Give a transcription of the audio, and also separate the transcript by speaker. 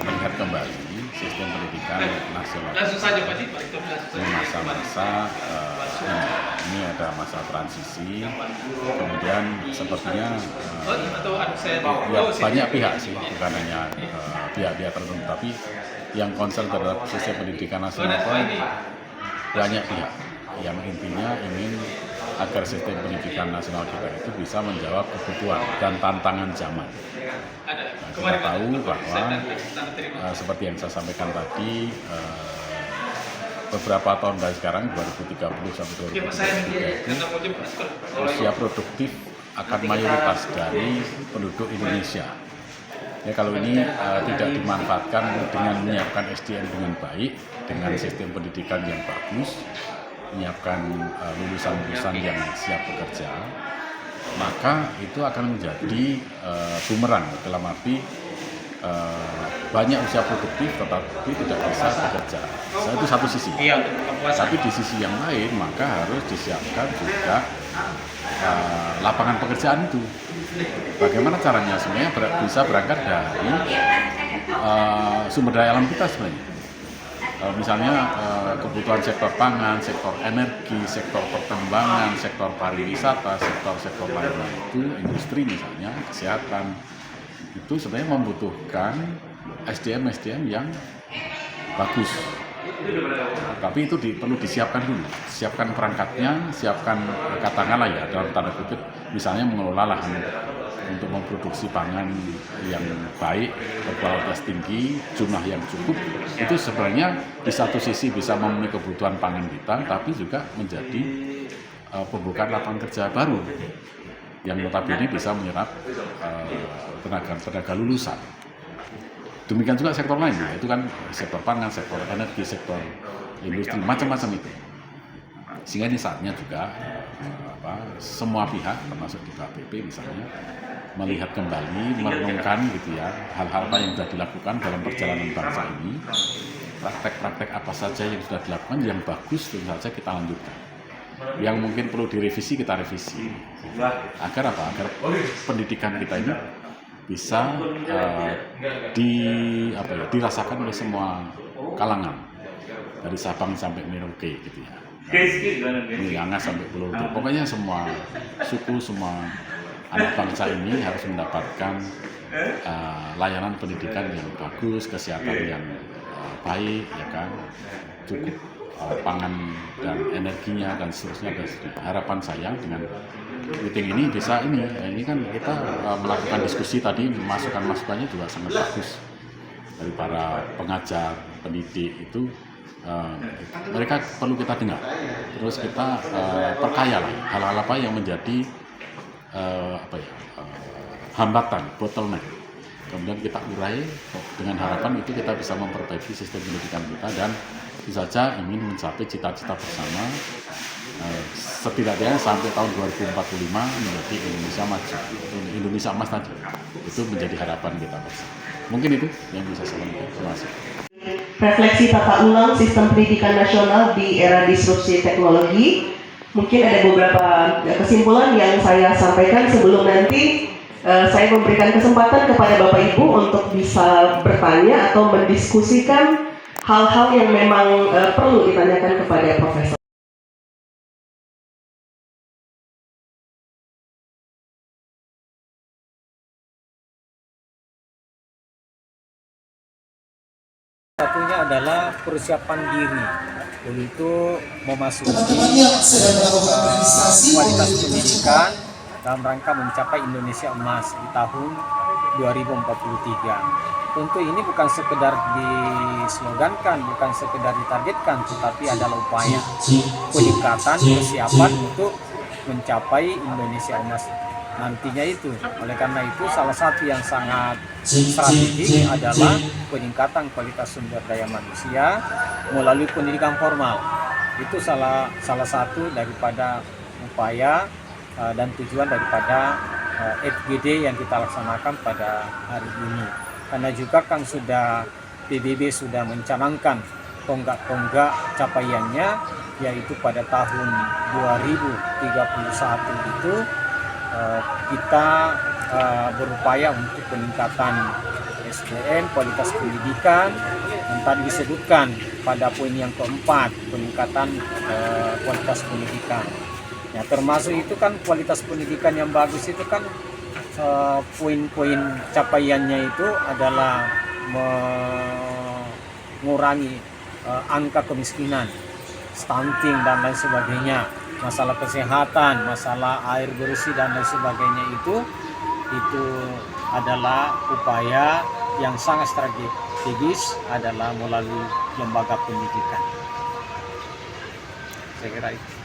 Speaker 1: melihat kembali sistem pendidikan nasional
Speaker 2: Langsung saja Pak Ji,
Speaker 1: di masa-masa ini ada masa transisi, kemudian sepertinya ya, banyak pihak sih, bukan hanya pihak-pihak tertentu, tapi yang concern terhadap sistem pendidikan nasional itu banyak pihak yang intinya ingin agar sistem pendidikan nasional kita itu bisa menjawab kebutuhan dan tantangan zaman. Kita tahu bahwa seperti yang saya sampaikan tadi, beberapa tahun dari sekarang 2030 sampai 2033 usia produktif akan mayoritas dari penduduk Indonesia. Ya, kalau ini tidak dimanfaatkan dengan menyiapkan SDM dengan baik, dengan sistem pendidikan yang bagus, menyiapkan lulusan-lulusan yang siap bekerja, maka itu akan menjadi bumerang dalam arti banyak usia produktif tetapi tidak bisa bekerja. Itu satu sisi. Tapi di sisi yang lain maka harus disiapkan juga lapangan pekerjaan itu. Bagaimana caranya? Sebenarnya bisa berangkat dari sumber daya alam kita sebenarnya. Misalnya kebutuhan sektor pangan, sektor energi, sektor pertambangan, sektor pariwisata, sektor lainnya itu industri misalnya, kesehatan, itu sebenarnya membutuhkan SDM yang bagus. Tapi itu perlu disiapkan dulu, siapkan perangkatnya, siapkan katakanlah ya dalam tanda kutip, misalnya mengelola lahan untuk memproduksi pangan yang baik, berkualitas tinggi, jumlah yang cukup, itu sebenarnya di satu sisi bisa memenuhi kebutuhan pangan kita, tapi juga menjadi pembukaan lapangan kerja baru yang notabene bisa menyerap tenaga lulusan. Demikian juga sektor lain, itu kan sektor pangan, sektor energi, sektor industri, macam-macam itu. Sehingga ini saatnya juga semua pihak, termasuk di KPP misalnya, melihat kembali, merenungkan gitu ya, hal-hal apa yang sudah dilakukan dalam perjalanan bangsa ini, praktek-praktek apa saja yang sudah dilakukan, yang bagus tentu saja kita lanjutkan. Yang mungkin perlu direvisi, kita revisi. Agar apa? Agar pendidikan kita ini bisa dirasakan oleh semua kalangan, dari Sabang sampai Merauke gitu ya, Miangas sampai Pulau Rote. Pokoknya semua suku, semua anak bangsa ini harus mendapatkan layanan pendidikan yang bagus, kesehatan yang baik, ya kan, cukup pangan dan energinya dan seterusnya. Harapan saya dengan meeting ini bisa ini kan kita melakukan diskusi tadi, masukannya juga sangat bagus dari para pengajar, pendidik itu, mereka perlu kita dengar, terus kita perkaya lah hal-hal apa yang menjadi hambatan, bottleneck, kemudian kita urai dengan harapan itu kita bisa memperbaiki sistem pendidikan kita dan tentu saja ingin mencapai cita-cita bersama, setidaknya sampai tahun 2045 menjadi Indonesia maju, Indonesia emas tadi, itu menjadi harapan kita bersama. Mungkin itu yang bisa saya sampaikan. Terima kasih.
Speaker 3: Refleksi tata ulang sistem pendidikan nasional di era disrupsi teknologi. Mungkin ada beberapa kesimpulan yang saya sampaikan sebelum nanti saya memberikan kesempatan kepada Bapak Ibu untuk bisa bertanya atau mendiskusikan hal-hal yang memang perlu ditanyakan kepada Profesor.
Speaker 4: Satunya adalah persiapan diri untuk memasuki kualitas pendidikan dalam rangka mencapai Indonesia emas di tahun 2043. Tentu ini bukan sekedar dislogankan, bukan sekedar ditargetkan, tetapi adalah upaya peningkatan persiapan untuk mencapai Indonesia emas nantinya itu. Oleh karena itu salah satu yang sangat strategis adalah peningkatan kualitas sumber daya manusia melalui pendidikan formal. Itu salah satu daripada upaya dan tujuan daripada FGD yang kita laksanakan pada hari ini. Karena juga kan PBB sudah mencanangkan tonggak-tonggak capaiannya, yaitu pada tahun 2031 itu kita berupaya untuk peningkatan SDM, kualitas pendidikan, dan tadi disebutkan pada poin yang keempat, peningkatan kualitas pendidikan. Ya, termasuk itu kan kualitas pendidikan yang bagus itu kan poin-poin capaiannya itu adalah mengurangi angka kemiskinan, stunting dan lain sebagainya, masalah kesehatan, masalah air bersih dan lain sebagainya itu adalah upaya yang sangat strategis adalah melalui lembaga pendidikan. Saya kira itu.